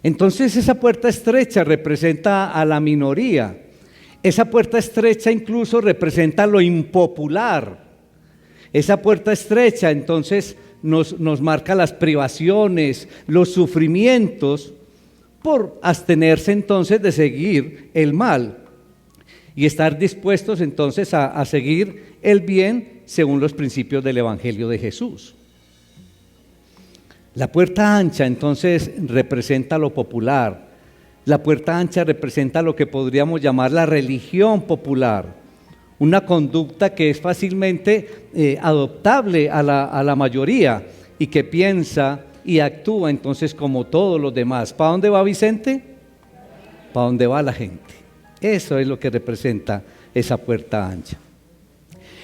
Entonces esa puerta estrecha representa a la minoría. Esa puerta estrecha incluso representa lo impopular. Esa puerta estrecha entonces nos marca las privaciones, los sufrimientos, por abstenerse entonces de seguir el mal y estar dispuestos entonces a seguir el bien según los principios del Evangelio de Jesús. La puerta ancha entonces representa lo popular. La puerta ancha representa lo que podríamos llamar la religión popular, una conducta que es fácilmente adoptable a la mayoría y que piensa y actúa entonces como todos los demás. ¿Para dónde va Vicente? Para dónde va la gente. Eso es lo que representa esa puerta ancha.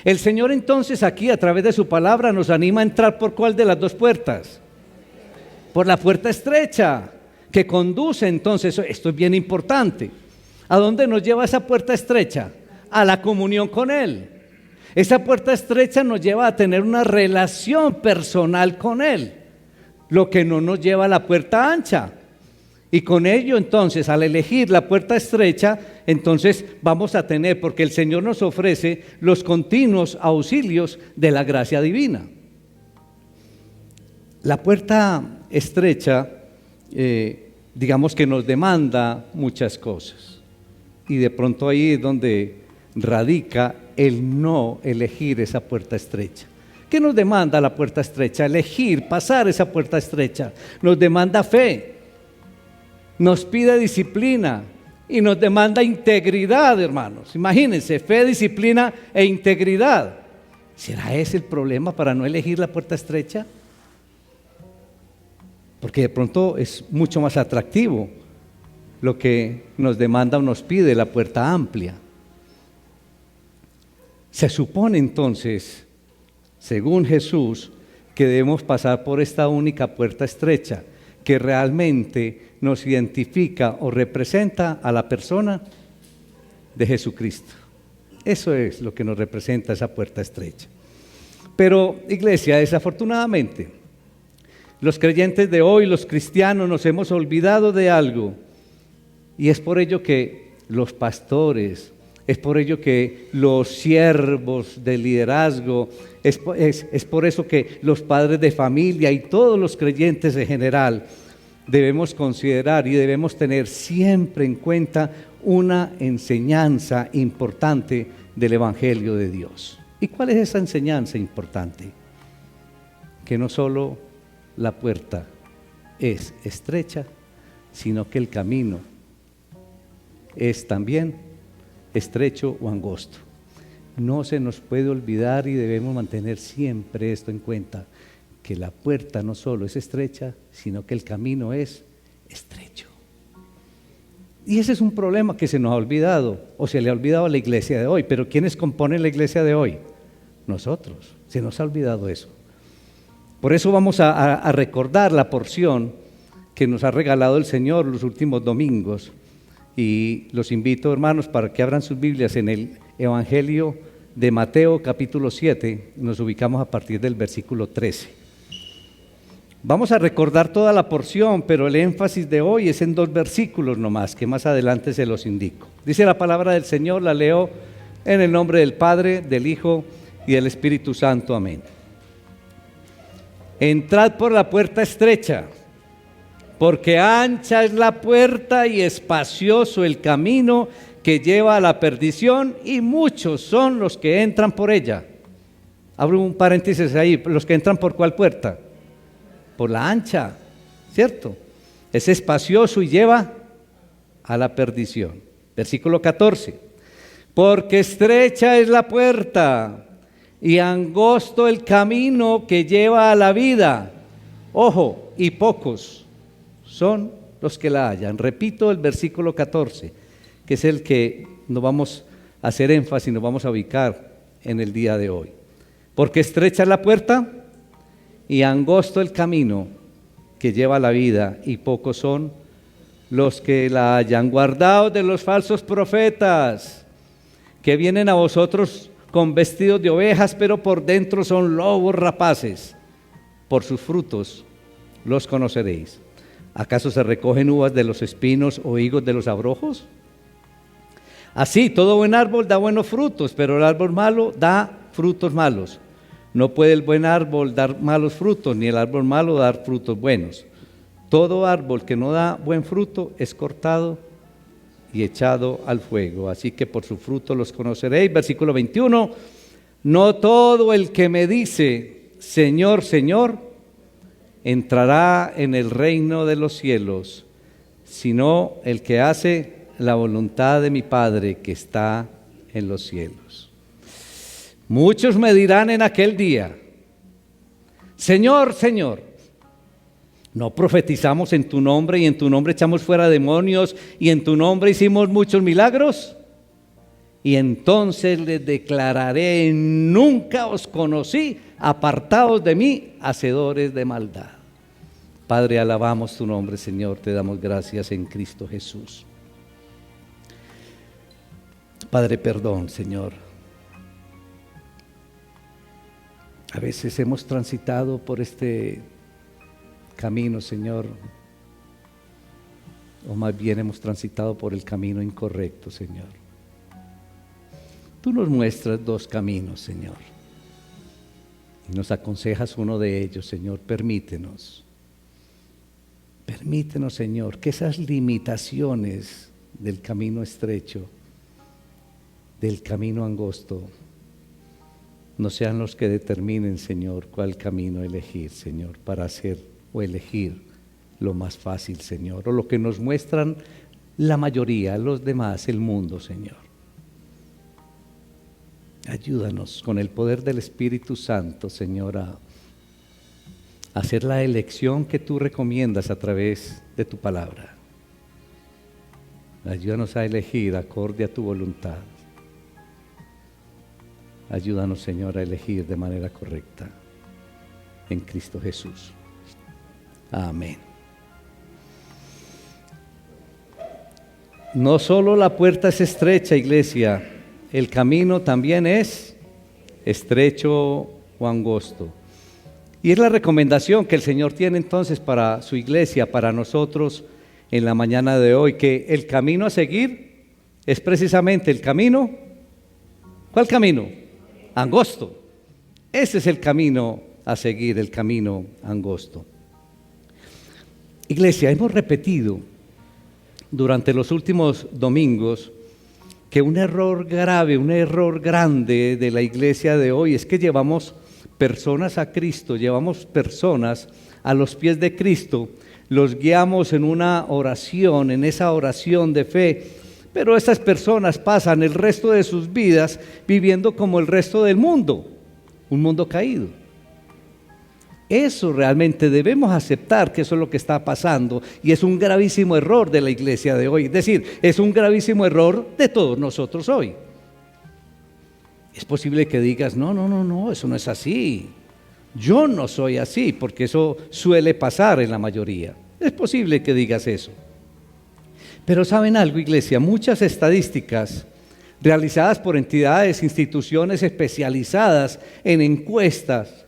El Señor entonces aquí a través de su palabra nos anima a entrar por ¿cuál de las dos puertas? Por la puerta estrecha, que conduce entonces, esto es bien importante. ¿A dónde nos lleva esa puerta estrecha? A la comunión con Él. Esa puerta estrecha nos lleva a tener una relación personal con Él, lo que no nos lleva a la puerta ancha. Y con ello entonces, al elegir la puerta estrecha, entonces vamos a tener, porque el Señor nos ofrece los continuos auxilios de la gracia divina. La puerta estrecha, digamos que nos demanda muchas cosas. Y de pronto ahí es donde radica el no elegir esa puerta estrecha. ¿Qué nos demanda la puerta estrecha? Elegir, pasar esa puerta estrecha. Nos demanda fe, nos pide disciplina y nos demanda integridad, hermanos. Imagínense, fe, disciplina e integridad. ¿Será ese el problema para no elegir la puerta estrecha? Porque de pronto es mucho más atractivo lo que nos demanda o nos pide la puerta amplia. Se supone entonces, según Jesús, que debemos pasar por esta única puerta estrecha, que realmente nos identifica o representa a la persona de Jesucristo. Eso es lo que nos representa esa puerta estrecha. Pero, iglesia, desafortunadamente, los creyentes de hoy, los cristianos, nos hemos olvidado de algo, y es por ello que los pastores, es por ello que los siervos de liderazgo, es por eso que los padres de familia y todos los creyentes en general debemos considerar y debemos tener siempre en cuenta una enseñanza importante del Evangelio de Dios. ¿Y cuál es esa enseñanza importante? Que no solo la puerta es estrecha, sino que el camino es también estrecho o angosto. No se nos puede olvidar y debemos mantener siempre esto en cuenta, que la puerta no solo es estrecha, sino que el camino es estrecho. Y ese es un problema que se nos ha olvidado, o se le ha olvidado a la iglesia de hoy. Pero ¿quiénes componen la iglesia de hoy? Nosotros. Se nos ha olvidado eso. Por eso vamos a recordar la porción que nos ha regalado el Señor los últimos domingos. Y los invito, hermanos, para que abran sus Biblias en el Evangelio de Mateo, capítulo 7. Nos ubicamos a partir del versículo 13. Vamos a recordar toda la porción, pero el énfasis de hoy es en 2 versículos nomás, que más adelante se los indico. Dice la palabra del Señor, la leo en el nombre del Padre, del Hijo y del Espíritu Santo. Amén. Entrad por la puerta estrecha, porque ancha es la puerta y espacioso el camino que lleva a la perdición, y muchos son los que entran por ella. Abro un paréntesis ahí, los que entran por ¿cuál puerta? Por la ancha, ¿cierto? Es espacioso y lleva a la perdición. Versículo 14. Porque estrecha es la puerta y angosto el camino que lleva a la vida. Ojo, y pocos son los que la hallan. Repito el versículo 14, que es el que nos vamos a hacer énfasis, nos vamos a ubicar en el día de hoy. Porque estrecha es la puerta y angosto el camino que lleva a la vida, y pocos son los que la hallan. Guardaos de los falsos profetas, que vienen a vosotros con vestidos de ovejas, pero por dentro son lobos rapaces. Por sus frutos los conoceréis. ¿Acaso se recogen uvas de los espinos o higos de los abrojos? Así, todo buen árbol da buenos frutos, pero el árbol malo da frutos malos. No puede el buen árbol dar malos frutos, ni el árbol malo dar frutos buenos. Todo árbol que no da buen fruto es cortado y echado al fuego. Así que por su fruto los conoceréis. Versículo 21. No todo el que me dice, Señor, Señor, entrará en el reino de los cielos, sino el que hace la voluntad de mi Padre que está en los cielos. Muchos me dirán en aquel día, Señor, Señor, ¿no profetizamos en tu nombre y en tu nombre echamos fuera demonios y en tu nombre hicimos muchos milagros? Y entonces les declararé, nunca os conocí, apartados de mí, hacedores de maldad. Padre, alabamos tu nombre, Señor, te damos gracias en Cristo Jesús. Padre, perdón, Señor. A veces hemos transitado por este camino, Señor, o más bien hemos transitado por el camino incorrecto, Señor. Tú nos muestras dos caminos, Señor, y nos aconsejas uno de ellos, Señor. Permítenos, Señor, que esas limitaciones del camino estrecho, del camino angosto, no sean los que determinen, Señor, cuál camino elegir, Señor, para hacer o elegir lo más fácil, Señor, o lo que nos muestran la mayoría, los demás, el mundo, Señor. Ayúdanos con el poder del Espíritu Santo, Señor, a hacer la elección que tú recomiendas a través de tu palabra. Ayúdanos a elegir acorde a tu voluntad. Ayúdanos, Señor, a elegir de manera correcta en Cristo Jesús. Amén. No solo la puerta es estrecha, iglesia, el camino también es estrecho o angosto. Y es la recomendación que el Señor tiene entonces para su iglesia, para nosotros en la mañana de hoy, que el camino a seguir es precisamente el camino. ¿Cuál camino? Angosto. Ese es el camino a seguir, el camino angosto. Iglesia, hemos repetido durante los últimos domingos que un error grave, un error grande de la iglesia de hoy es que llevamos personas a Cristo, llevamos personas a los pies de Cristo, los guiamos en una oración, en esa oración de fe, pero estas personas pasan el resto de sus vidas viviendo como el resto del mundo, un mundo caído. Eso realmente debemos aceptar que eso es lo que está pasando y es un gravísimo error de la iglesia de hoy. Es decir, es un gravísimo error de todos nosotros hoy. Es posible que digas, no, eso no es así. Yo no soy así, porque eso suele pasar en la mayoría. Es posible que digas eso. Pero ¿saben algo, iglesia? Muchas estadísticas realizadas por entidades, instituciones especializadas en encuestas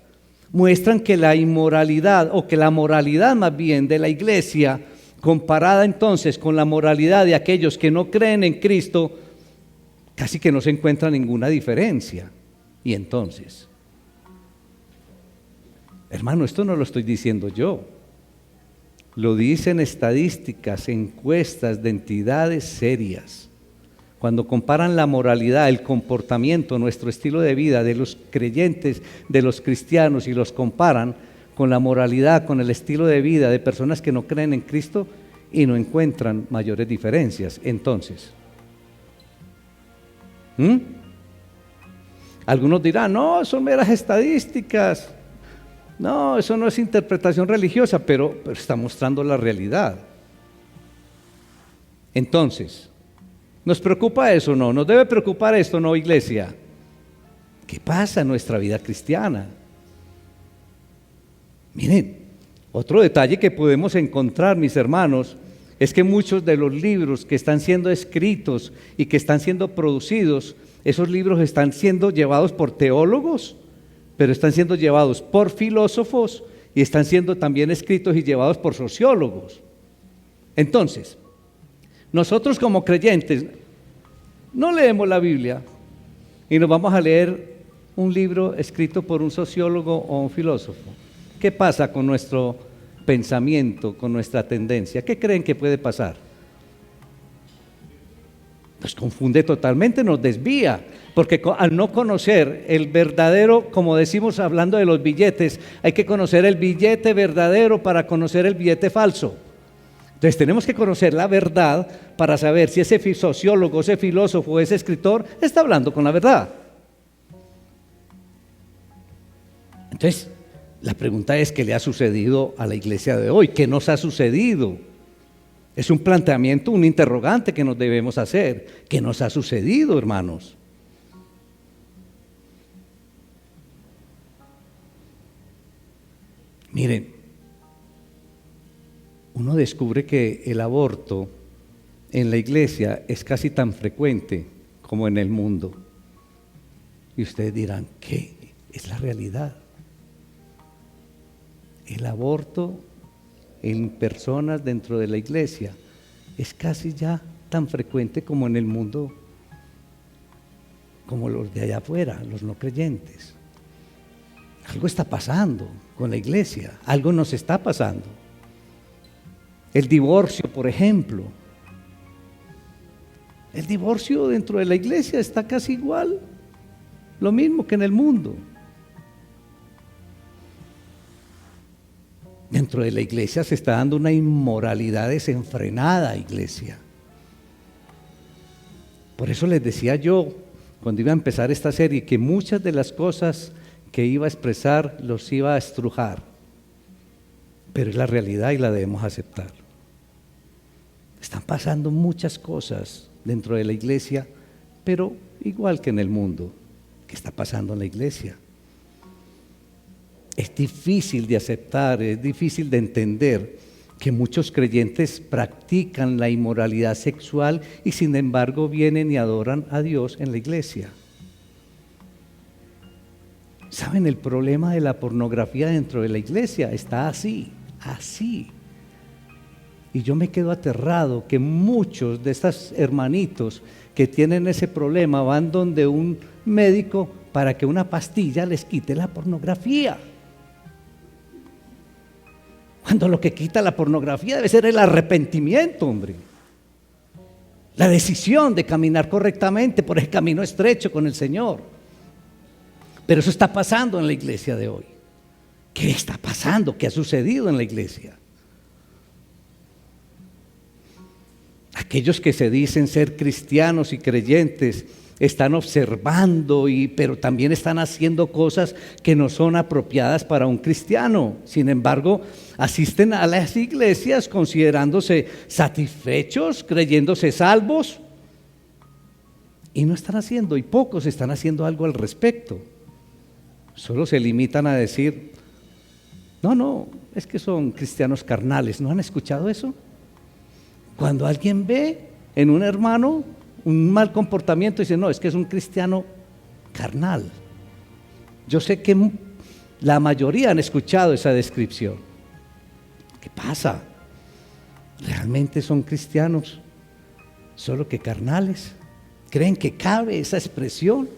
muestran que la inmoralidad, o que la moralidad más bien de la iglesia, comparada entonces con la moralidad de aquellos que no creen en Cristo, casi que no se encuentra ninguna diferencia. Y entonces, hermano, esto no lo estoy diciendo yo, lo dicen estadísticas, encuestas de entidades serias. Cuando comparan la moralidad, el comportamiento, nuestro estilo de vida de los creyentes, de los cristianos, y los comparan con la moralidad, con el estilo de vida de personas que no creen en Cristo, y no encuentran mayores diferencias. Entonces, algunos dirán, no, son meras estadísticas, no, eso no es interpretación religiosa, pero está mostrando la realidad. Entonces, ¿nos preocupa eso o no? ¿Nos debe preocupar esto o no, iglesia? ¿Qué pasa en nuestra vida cristiana? Miren, otro detalle que podemos encontrar, mis hermanos, es que muchos de los libros que están siendo escritos y que están siendo producidos, esos libros están siendo llevados por teólogos, pero están siendo llevados por filósofos y están siendo también escritos y llevados por sociólogos. Entonces, nosotros como creyentes no leemos la Biblia y nos vamos a leer un libro escrito por un sociólogo o un filósofo. ¿Qué pasa con nuestro pensamiento, con nuestra tendencia? ¿Qué creen que puede pasar? Nos confunde totalmente, nos desvía, porque al no conocer el verdadero, como decimos hablando de los billetes, hay que conocer el billete verdadero para conocer el billete falso. Entonces tenemos que conocer la verdad para saber si ese sociólogo, ese filósofo, ese escritor está hablando con la verdad. Entonces, la pregunta es: ¿qué le ha sucedido a la iglesia de hoy? ¿Qué nos ha sucedido? Es un planteamiento, un interrogante que nos debemos hacer. ¿Qué nos ha sucedido, hermanos? Miren, uno descubre que el aborto en la iglesia es casi tan frecuente como en el mundo. Y ustedes dirán, ¿qué? Es la realidad. El aborto en personas dentro de la iglesia es casi ya tan frecuente como en el mundo, como los de allá afuera, los no creyentes. Algo está pasando con la iglesia, algo nos está pasando. El divorcio, por ejemplo. El divorcio dentro de la iglesia está casi igual, lo mismo que en el mundo. Dentro de la iglesia se está dando una inmoralidad desenfrenada, iglesia. Por eso les decía yo, cuando iba a empezar esta serie, que muchas de las cosas que iba a expresar los iba a estrujar. Pero es la realidad y la debemos aceptar. Están pasando muchas cosas dentro de la iglesia, pero igual que en el mundo. ¿Qué está pasando en la iglesia? Es difícil de aceptar, es difícil de entender que muchos creyentes practican la inmoralidad sexual y sin embargo vienen y adoran a Dios en la iglesia. ¿Saben? El problema de la pornografía dentro de la iglesia está así. Y yo me quedo aterrado que muchos de estos hermanitos que tienen ese problema van donde un médico para que una pastilla les quite la pornografía. Cuando lo que quita la pornografía debe ser el arrepentimiento, hombre. La decisión de caminar correctamente por el camino estrecho con el Señor. Pero eso está pasando en la iglesia de hoy. ¿Qué está pasando? ¿Qué ha sucedido en la iglesia? Aquellos que se dicen ser cristianos y creyentes están observando, pero también están haciendo cosas que no son apropiadas para un cristiano. Sin embargo, asisten a las iglesias considerándose satisfechos, creyéndose salvos, y no están haciendo, y pocos están haciendo algo al respecto. Solo se limitan a decir, no, es que son cristianos carnales. ¿No han escuchado eso? Cuando alguien ve en un hermano un mal comportamiento, dice, no, es que es un cristiano carnal. Yo sé que la mayoría han escuchado esa descripción. ¿Qué pasa? ¿Realmente son cristianos? Solo que carnales. ¿Creen que cabe esa expresión?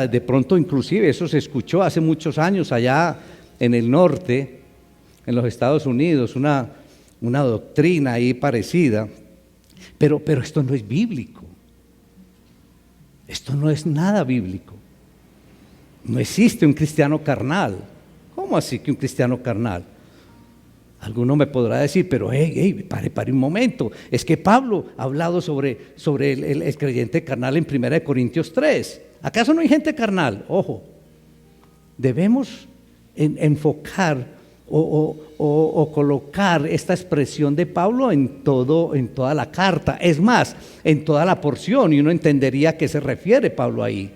De pronto inclusive eso se escuchó hace muchos años allá en el norte, en los Estados Unidos, una doctrina ahí parecida, pero esto no es bíblico. Esto no es nada bíblico. No existe un cristiano carnal. ¿Cómo así que un cristiano carnal? Alguno me podrá decir, pero pare un momento. Es que Pablo ha hablado sobre el creyente carnal en 1 Corintios 3. ¿Acaso no hay gente carnal? Ojo, debemos enfocar o colocar esta expresión de Pablo en toda la carta. Es más, en toda la porción, y uno entendería a qué se refiere Pablo ahí.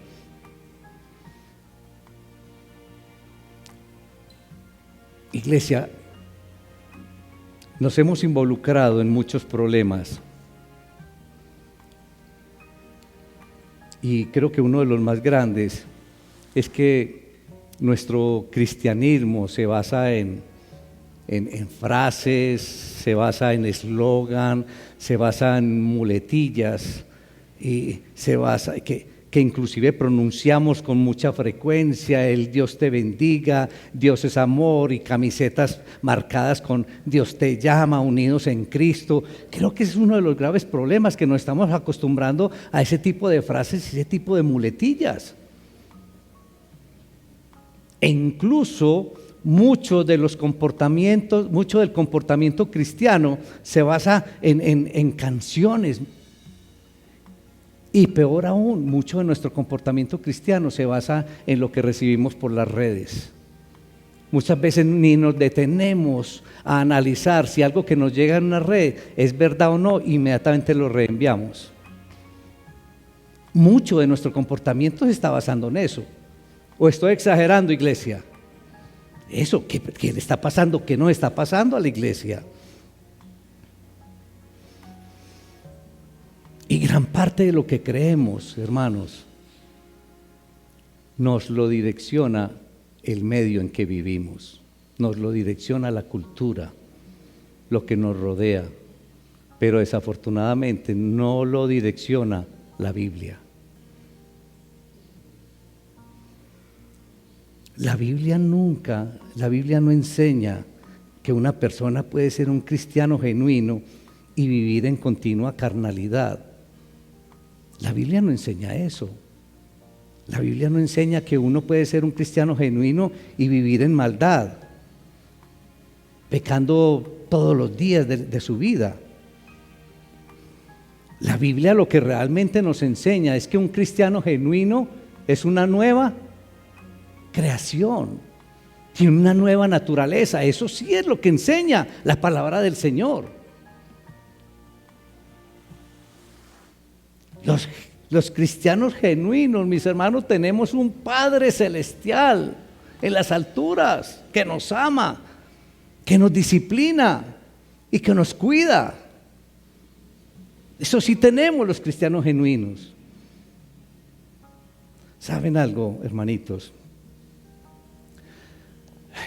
Iglesia, nos hemos involucrado en muchos problemas y creo que uno de los más grandes es que nuestro cristianismo se basa en en frases, se basa en eslogan, se basa en muletillas y se basa que inclusive pronunciamos con mucha frecuencia el Dios te bendiga, Dios es amor y camisetas marcadas con Dios te llama, unidos en Cristo. Creo que es uno de los graves problemas que nos estamos acostumbrando a ese tipo de frases y ese tipo de muletillas. E incluso mucho del comportamiento cristiano se basa en canciones. Y peor aún, mucho de nuestro comportamiento cristiano se basa en lo que recibimos por las redes. Muchas veces ni nos detenemos a analizar si algo que nos llega en una red es verdad o no, inmediatamente lo reenviamos. Mucho de nuestro comportamiento se está basando en eso. ¿O estoy exagerando, iglesia? Eso, ¿qué le está pasando? ¿Qué no está pasando a la iglesia? Y gran parte de lo que creemos, hermanos, nos lo direcciona el medio en que vivimos, nos lo direcciona la cultura, lo que nos rodea, pero desafortunadamente no lo direcciona la Biblia. La Biblia no enseña que una persona puede ser un cristiano genuino y vivir en continua carnalidad. La Biblia no enseña eso. La Biblia no enseña que uno puede ser un cristiano genuino y vivir en maldad, pecando todos los días de su vida. La Biblia lo que realmente nos enseña es que un cristiano genuino es una nueva creación, tiene una nueva naturaleza. Eso sí es lo que enseña la palabra del Señor. Los cristianos genuinos, mis hermanos, tenemos un Padre celestial en las alturas que nos ama, que nos disciplina y que nos cuida. Eso sí tenemos los cristianos genuinos. ¿Saben algo, hermanitos?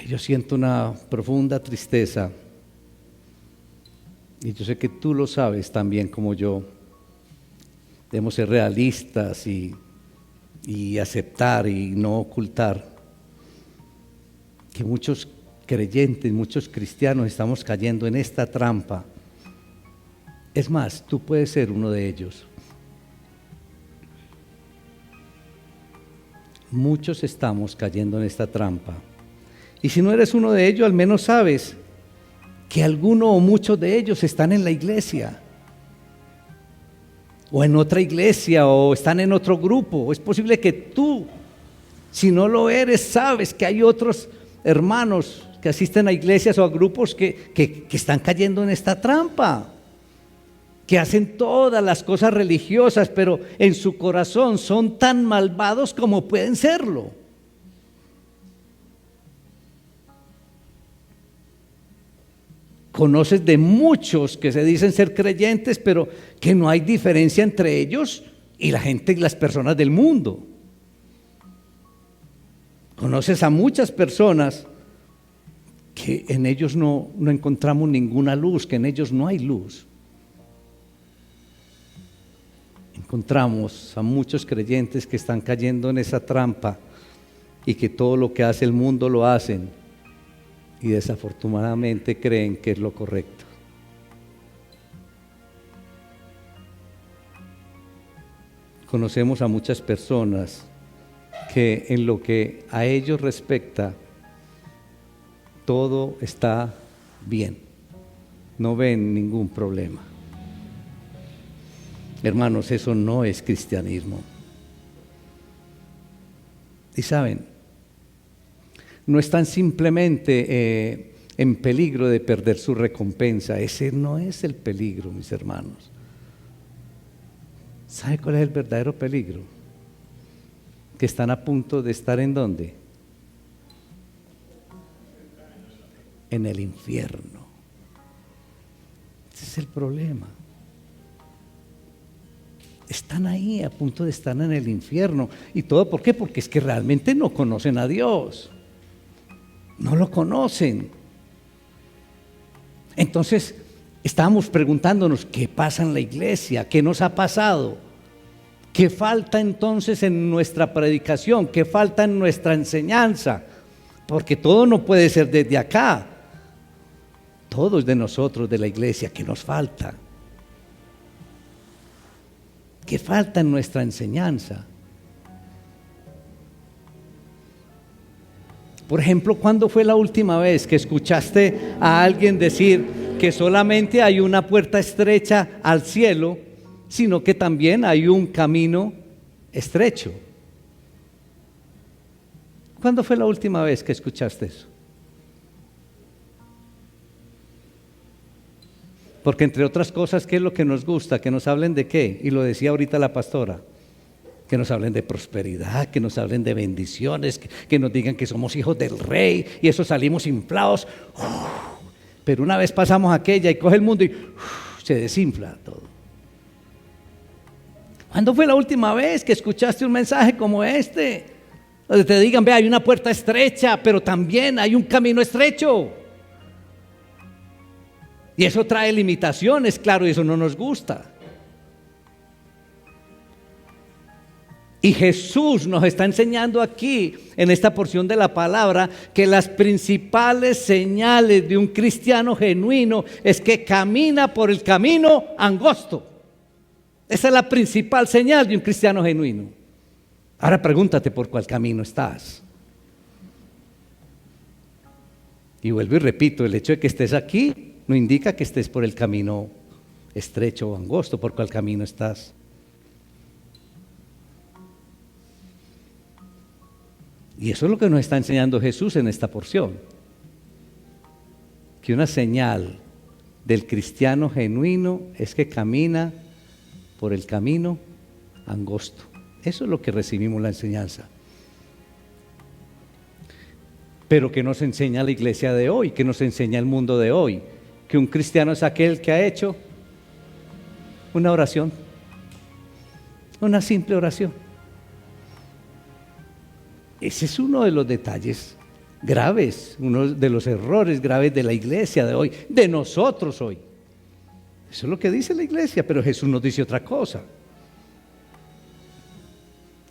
Yo siento una profunda tristeza y yo sé que tú lo sabes también como yo. Debemos ser realistas y aceptar y no ocultar que muchos creyentes, muchos cristianos estamos cayendo en esta trampa. Es más, tú puedes ser uno de ellos. Muchos estamos cayendo en esta trampa. Y si no eres uno de ellos, al menos sabes que alguno o muchos de ellos están en la iglesia, o en otra iglesia, o están en otro grupo. Es posible que tú, si no lo eres, sabes que hay otros hermanos que asisten a iglesias o a grupos que están cayendo en esta trampa, que hacen todas las cosas religiosas, pero en su corazón son tan malvados como pueden serlo. Conoces de muchos que se dicen ser creyentes, pero que no hay diferencia entre ellos y la gente y las personas del mundo. Conoces a muchas personas que en ellos no encontramos ninguna luz, que en ellos no hay luz. Encontramos a muchos creyentes que están cayendo en esa trampa y que todo lo que hace el mundo lo hacen y desafortunadamente creen que es lo correcto. Conocemos a muchas personas que en lo que a ellos respecta, todo está bien, no ven ningún problema. Hermanos, eso no es cristianismo. Y saben, no están simplemente en peligro de perder su recompensa. Ese no es el peligro, mis hermanos. ¿Sabe cuál es el verdadero peligro? Que están a punto de estar ¿en dónde? En el infierno. Ese es el problema. Están ahí a punto de estar en el infierno. ¿Y todo por qué? Porque es que realmente no conocen a Dios. No lo conocen. Entonces, estábamos preguntándonos, ¿qué pasa en la iglesia? ¿Qué nos ha pasado? ¿Qué falta entonces en nuestra predicación? ¿Qué falta en nuestra enseñanza? Porque todo no puede ser desde acá. Todo es de nosotros, de la iglesia. ¿Qué nos falta? ¿Qué falta en nuestra enseñanza? Por ejemplo, ¿cuándo fue la última vez que escuchaste a alguien decir que solamente hay una puerta estrecha al cielo, sino que también hay un camino estrecho? ¿Cuándo fue la última vez que escuchaste eso? Porque entre otras cosas, ¿qué es lo que nos gusta? Que nos hablen de qué, y lo decía ahorita la pastora, que nos hablen de prosperidad, que nos hablen de bendiciones, que nos digan que somos hijos del rey, y eso salimos inflados. Pero una vez pasamos aquella y coge el mundo y se desinfla todo. ¿Cuándo fue la última vez que escuchaste un mensaje como este? Donde te digan, ve, hay una puerta estrecha, pero también hay un camino estrecho. Y eso trae limitaciones, claro, y eso no nos gusta. Y Jesús nos está enseñando aquí, en esta porción de la palabra, que las principales señales de un cristiano genuino es que camina por el camino angosto. Esa es la principal señal de un cristiano genuino. Ahora pregúntate por cuál camino estás. Y vuelvo y repito, el hecho de que estés aquí no indica que estés por el camino estrecho o angosto, por cuál camino estás. Y eso es lo que nos está enseñando Jesús en esta porción. Que una señal del cristiano genuino es que camina por el camino angosto. Eso es lo que recibimos la enseñanza. Pero ¿qué nos enseña la iglesia de hoy? ¿Qué nos enseña el mundo de hoy? Que un cristiano es aquel que ha hecho una oración, una simple oración. Ese es uno de los detalles graves, uno de los errores graves de la iglesia de hoy, de nosotros hoy. Eso es lo que dice la iglesia, pero Jesús nos dice otra cosa.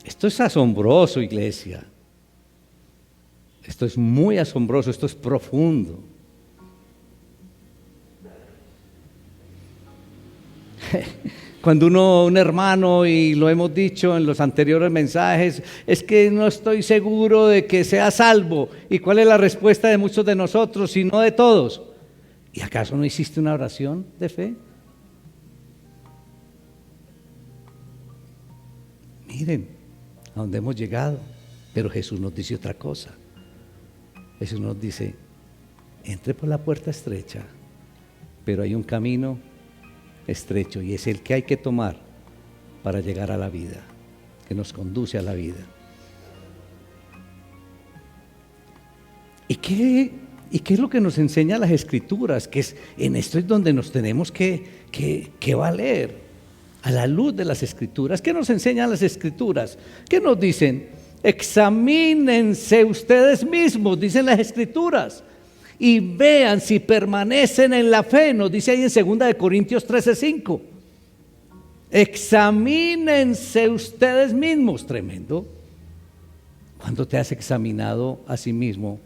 Esto es asombroso, iglesia. Esto es muy asombroso, esto es profundo. Cuando un hermano, y lo hemos dicho en los anteriores mensajes, es que no estoy seguro de que sea salvo. ¿Y cuál es la respuesta de muchos de nosotros, si no de todos? ¿Y acaso no hiciste una oración de fe? Miren a dónde hemos llegado, pero Jesús nos dice otra cosa. Jesús nos dice, entre por la puerta estrecha, pero hay un camino estrecho y es el que hay que tomar para llegar a la vida, que nos conduce a la vida. ¿Y qué es lo que nos enseñan las Escrituras? Que en esto es donde nos tenemos que valer, a la luz de las Escrituras. ¿Qué nos enseñan las Escrituras? ¿Qué nos dicen? Examínense ustedes mismos, dicen las Escrituras, y vean si permanecen en la fe. Nos dice ahí en 2 Corintios 13:5. Examínense ustedes mismos. Tremendo. ¿Cuándo te has examinado a sí mismo?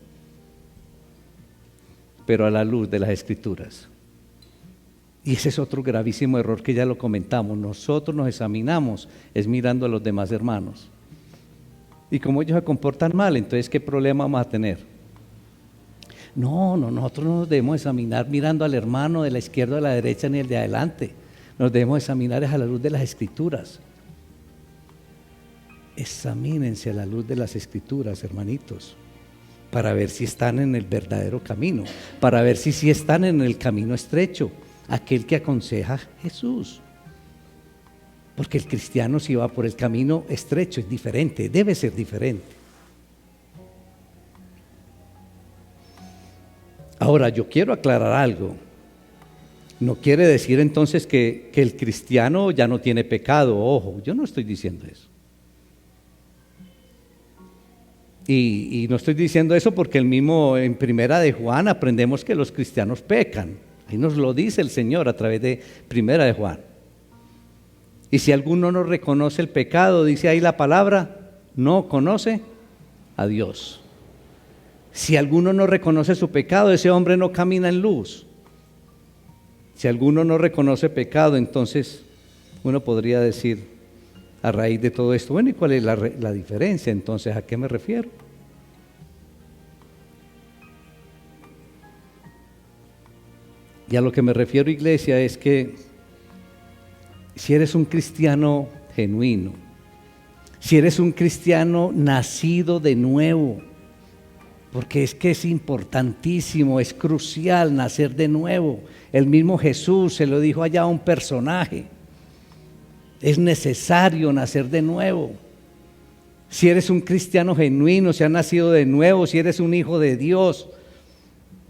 Pero a la luz de las Escrituras. Y ese es otro gravísimo error que ya lo comentamos. Nosotros nos examinamos es mirando a los demás hermanos. Y como ellos se comportan mal, entonces ¿qué problema vamos a tener? No, nosotros no nos debemos examinar mirando al hermano de la izquierda o de la derecha ni el de adelante. Nos debemos examinar a la luz de las Escrituras. Examínense a la luz de las Escrituras, hermanitos, para ver si están en el verdadero camino, para ver si están en el camino estrecho, aquel que aconseja Jesús. Porque el cristiano, si va por el camino estrecho, es diferente, debe ser diferente. Ahora, yo quiero aclarar algo. No quiere decir entonces que el cristiano ya no tiene pecado. Ojo, yo no estoy diciendo eso. Y no estoy diciendo eso porque el mismo en Primera de Juan aprendemos que los cristianos pecan. Ahí nos lo dice el Señor a través de Primera de Juan. Y si alguno no reconoce el pecado, dice ahí la palabra, no conoce a Dios. Si alguno no reconoce su pecado, ese hombre no camina en luz. Si alguno no reconoce pecado, entonces uno podría decir a raíz de todo esto, bueno, ¿y cuál es la diferencia? Entonces, ¿a qué me refiero? Y a lo que me refiero, iglesia, es que si eres un cristiano genuino, si eres un cristiano nacido de nuevo, porque es que es importantísimo, es crucial nacer de nuevo. El mismo Jesús se lo dijo allá a un personaje. Es necesario nacer de nuevo. Si eres un cristiano genuino, si has nacido de nuevo, si eres un hijo de Dios,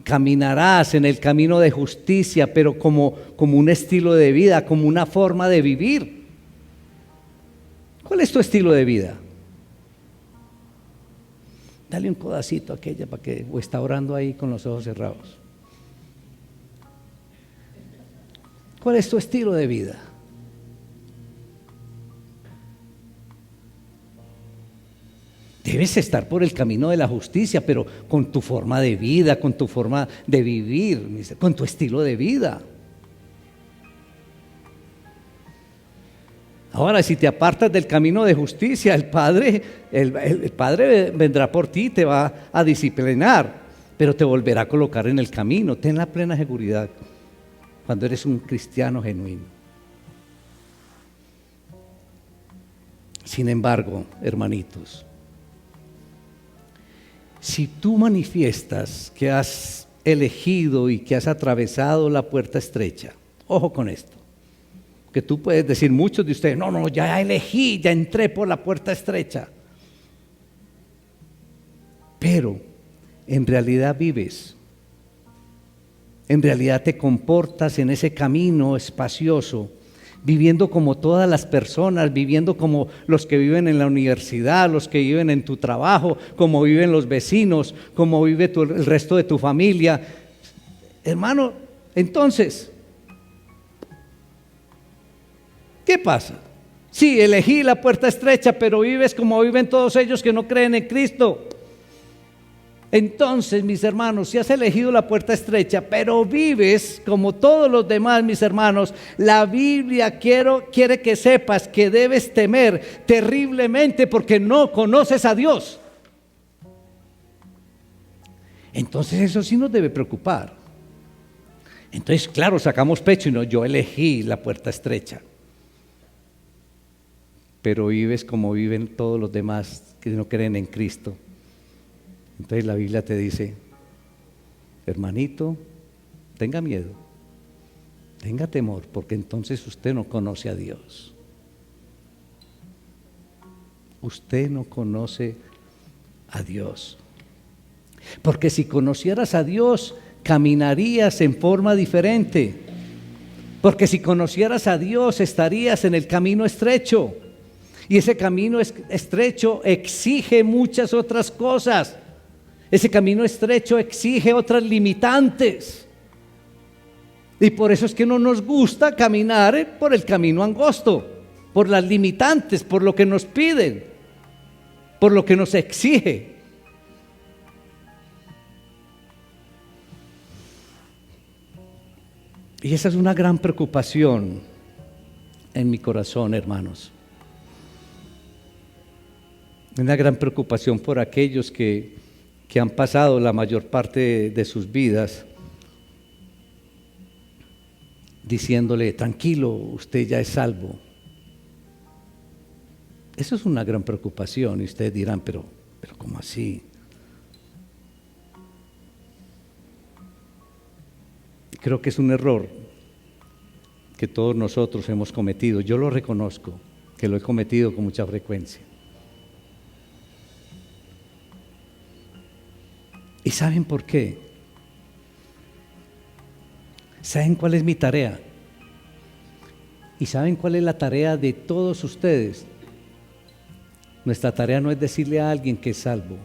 caminarás en el camino de justicia, pero como un estilo de vida, como una forma de vivir. ¿Cuál es tu estilo de vida? Dale un codacito a aquella para que, o está orando ahí con los ojos cerrados. ¿Cuál es tu estilo de vida? Debes estar por el camino de la justicia, pero con tu forma de vida, con tu forma de vivir, con tu estilo de vida. Ahora, si te apartas del camino de justicia, el Padre vendrá por ti, te va a disciplinar, pero te volverá a colocar en el camino. Ten la plena seguridad cuando eres un cristiano genuino. Sin embargo, hermanitos, si tú manifiestas que has elegido y que has atravesado la puerta estrecha, ojo con esto, que tú puedes decir, muchos de ustedes, no, ya elegí, ya entré por la puerta estrecha, pero en realidad vives, en realidad te comportas en ese camino espacioso, viviendo como todas las personas, viviendo como los que viven en la universidad, los que viven en tu trabajo, como viven los vecinos, como vive el resto de tu familia. Hermano, entonces, ¿qué pasa? Sí, elegí la puerta estrecha, pero vives como viven todos ellos que no creen en Cristo. Entonces, mis hermanos, si has elegido la puerta estrecha, pero vives como todos los demás, mis hermanos, la Biblia quiere que sepas que debes temer terriblemente porque no conoces a Dios. Entonces, eso sí nos debe preocupar. Entonces, claro, sacamos pecho y no, yo elegí la puerta estrecha. Pero vives como viven todos los demás que no creen en Cristo. Entonces la Biblia te dice, hermanito, tenga miedo, tenga temor, porque entonces usted no conoce a Dios. Usted no conoce a Dios. Porque si conocieras a Dios, caminarías en forma diferente. Porque si conocieras a Dios, estarías en el camino estrecho. Y ese camino estrecho exige muchas otras cosas. Ese camino estrecho exige otras limitantes. Y por eso es que no nos gusta caminar por el camino angosto, por las limitantes, por lo que nos piden, por lo que nos exige. Y esa es una gran preocupación en mi corazón, hermanos. Una gran preocupación por aquellos que han pasado la mayor parte de sus vidas diciéndole, tranquilo, usted ya es salvo. Eso es una gran preocupación y ustedes dirán, pero ¿cómo así? Creo que es un error que todos nosotros hemos cometido. Yo lo reconozco, que lo he cometido con mucha frecuencia. ¿Y saben por qué? ¿Saben cuál es mi tarea? ¿Y saben cuál es la tarea de todos ustedes? Nuestra tarea no es decirle a alguien que es salvo.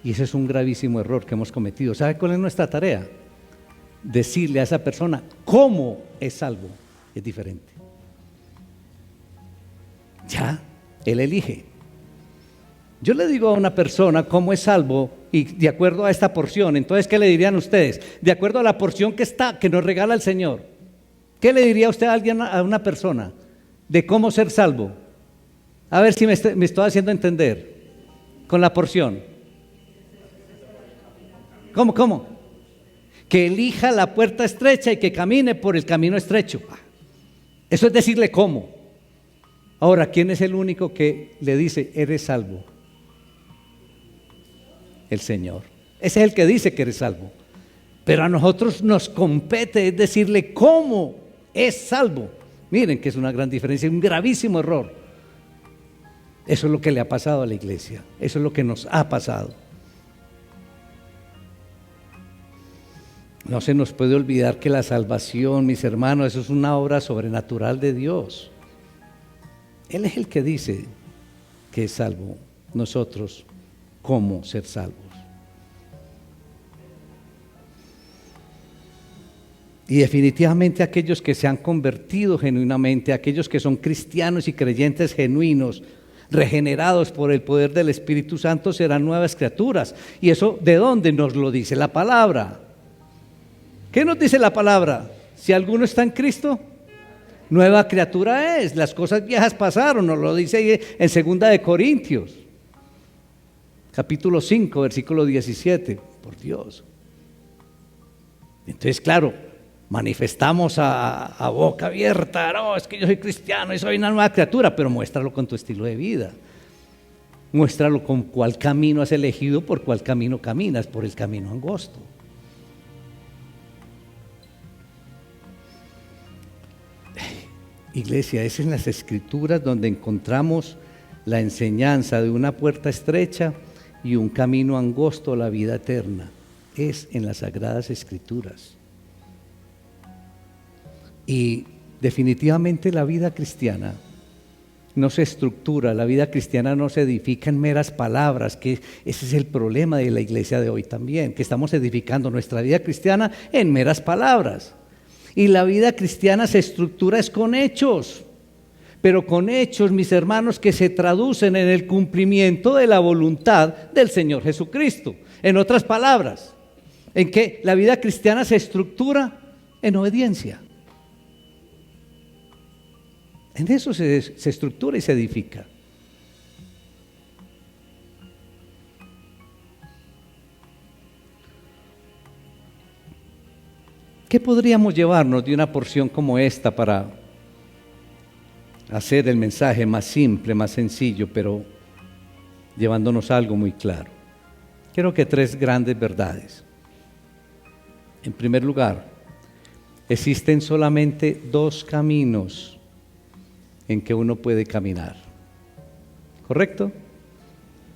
Y ese es un gravísimo error que hemos cometido. ¿Saben cuál es nuestra tarea? decirle a esa persona cómo es salvo es diferente. Ya, él elige. Yo le digo a una persona cómo es salvo y de acuerdo a esta porción, entonces ¿qué le dirían ustedes? De acuerdo a la porción que nos regala el Señor, ¿qué le diría usted a alguien, a una persona, de cómo ser salvo? A ver si me estoy haciendo entender con la porción. ¿Cómo? Que elija la puerta estrecha y que camine por el camino estrecho. Eso es decirle cómo. Ahora, ¿quién es el único que le dice, eres salvo? El Señor. Ese es el que dice que eres salvo. Pero a nosotros nos compete es decirle cómo es salvo. Miren que es una gran diferencia, un gravísimo error. Eso es lo que le ha pasado a la iglesia. Eso es lo que nos ha pasado. No se nos puede olvidar que la salvación, mis hermanos, eso es una obra sobrenatural de Dios. Él es el que dice que es salvo. Nosotros, ¿cómo ser salvos? Y definitivamente aquellos que se han convertido genuinamente, aquellos que son cristianos y creyentes genuinos, regenerados por el poder del Espíritu Santo, serán nuevas criaturas. ¿Y eso de dónde nos lo dice la palabra? ¿Qué nos dice la palabra? Si alguno está en Cristo, nueva criatura es. Las cosas viejas pasaron, nos lo dice en 2 de Corintios, capítulo 5, versículo 17. Por Dios. Entonces, claro, manifestamos a boca abierta, no, es que yo soy cristiano y soy una nueva criatura, pero muéstralo con tu estilo de vida. Muéstralo con cuál camino has elegido, por cuál camino caminas, por el camino angosto. Iglesia, es en las Escrituras donde encontramos la enseñanza de una puerta estrecha y un camino angosto a la vida eterna. Es en las Sagradas Escrituras. Y definitivamente la vida cristiana no se estructura, la vida cristiana no se edifica en meras palabras, que ese es el problema de la iglesia de hoy también, que estamos edificando nuestra vida cristiana en meras palabras. Y la vida cristiana se estructura es con hechos, pero con hechos, mis hermanos, que se traducen en el cumplimiento de la voluntad del Señor Jesucristo. En otras palabras, en que la vida cristiana se estructura en obediencia. En eso se estructura y se edifica. ¿Qué podríamos llevarnos de una porción como esta para hacer el mensaje más simple, más sencillo, pero llevándonos a algo muy claro? Creo que 3 grandes verdades. En primer lugar, existen solamente 2 caminos en que uno puede caminar. ¿Correcto?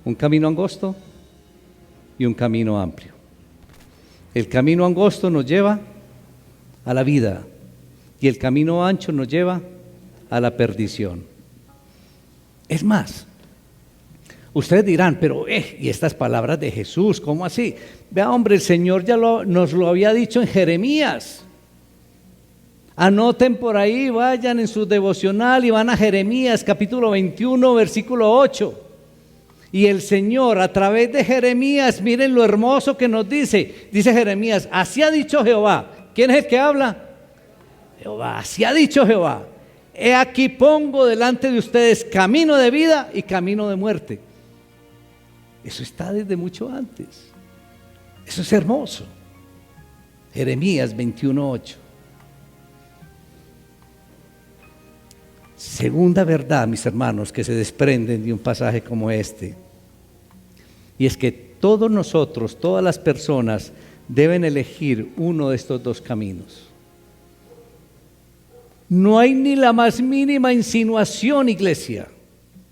Un camino angosto y un camino amplio. El camino angosto nos lleva a la vida y el camino ancho nos lleva a la perdición. Es más, ustedes dirán, pero y estas palabras de Jesús, ¿cómo así? Vea, hombre, el Señor ya nos lo había dicho en Jeremías. Anoten por ahí, vayan en su devocional y van a Jeremías capítulo 21, versículo 8. Y el Señor a través de Jeremías, miren lo hermoso que nos dice. Dice Jeremías, así ha dicho Jehová. ¿Quién es el que habla? Jehová. Así ha dicho Jehová. He aquí pongo delante de ustedes camino de vida y camino de muerte. Eso está desde mucho antes. Eso es hermoso. Jeremías 21:8. Segunda verdad, mis hermanos, que se desprenden de un pasaje como este, y es que todos nosotros, todas las personas, deben elegir uno de estos 2 caminos. No hay ni la más mínima insinuación, iglesia.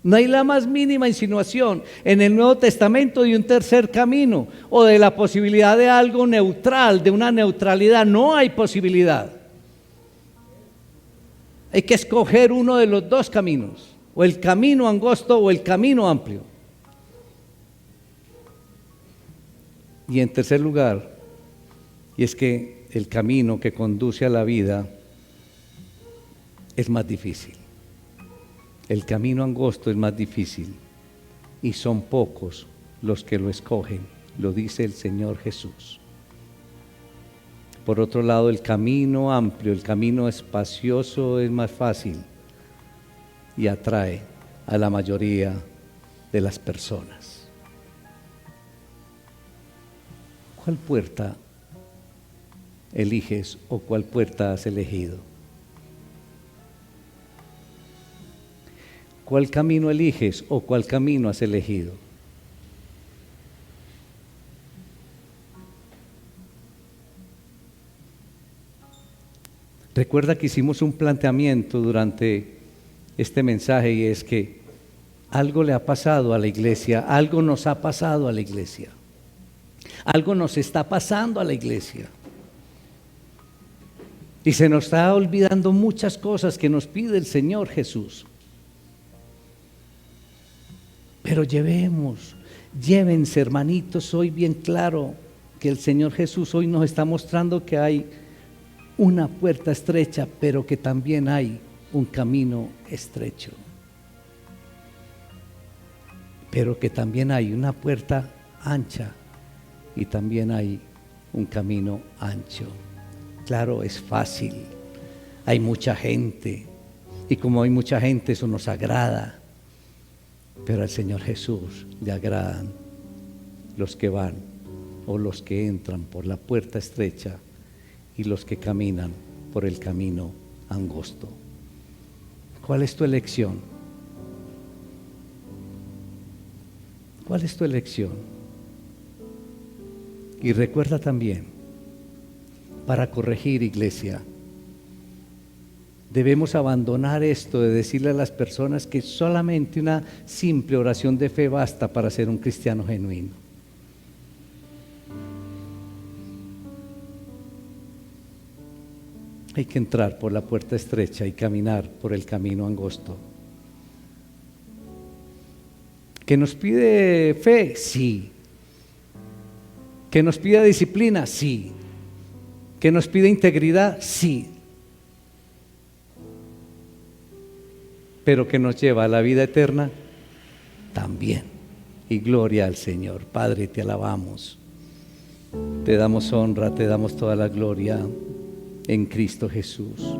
No hay la más mínima insinuación en el Nuevo Testamento de un tercer camino o de la posibilidad de algo neutral, de una neutralidad. No hay posibilidad. Hay que escoger uno de los 2 caminos, o el camino angosto o el camino amplio. Y en tercer lugar, y es que el camino que conduce a la vida es más difícil. El camino angosto es más difícil y son pocos los que lo escogen, lo dice el Señor Jesús. Por otro lado, el camino amplio, el camino espacioso es más fácil y atrae a la mayoría de las personas. ¿Cuál puerta eliges o cuál puerta has elegido? ¿Cuál camino eliges o cuál camino has elegido? Recuerda que hicimos un planteamiento durante este mensaje y es que algo le ha pasado a la iglesia, algo nos ha pasado a la iglesia, algo nos está pasando a la iglesia. Y se nos está olvidando muchas cosas que nos pide el Señor Jesús. Pero llévense hermanitos, hoy bien claro que el Señor Jesús hoy nos está mostrando que hay una puerta estrecha, pero que también hay un camino estrecho. Pero que también hay una puerta ancha y también hay un camino ancho. Claro, es fácil, hay mucha gente y como hay mucha gente eso nos agrada, pero al Señor Jesús le agradan los que van o los que entran por la puerta estrecha y los que caminan por el camino angosto. ¿Cuál es tu elección? ¿Cuál es tu elección? Y recuerda también, para corregir, iglesia, debemos abandonar esto de decirle a las personas que solamente una simple oración de fe basta para ser un cristiano genuino. Hay que entrar por la puerta estrecha y caminar por el camino angosto. ¿Que nos pide fe? Sí. ¿Que nos pide disciplina? Sí. ¿Que nos pide integridad? Sí. Pero que nos lleva a la vida eterna, también. Y gloria al Señor. Padre, te alabamos, te damos honra, te damos toda la gloria en Cristo Jesús.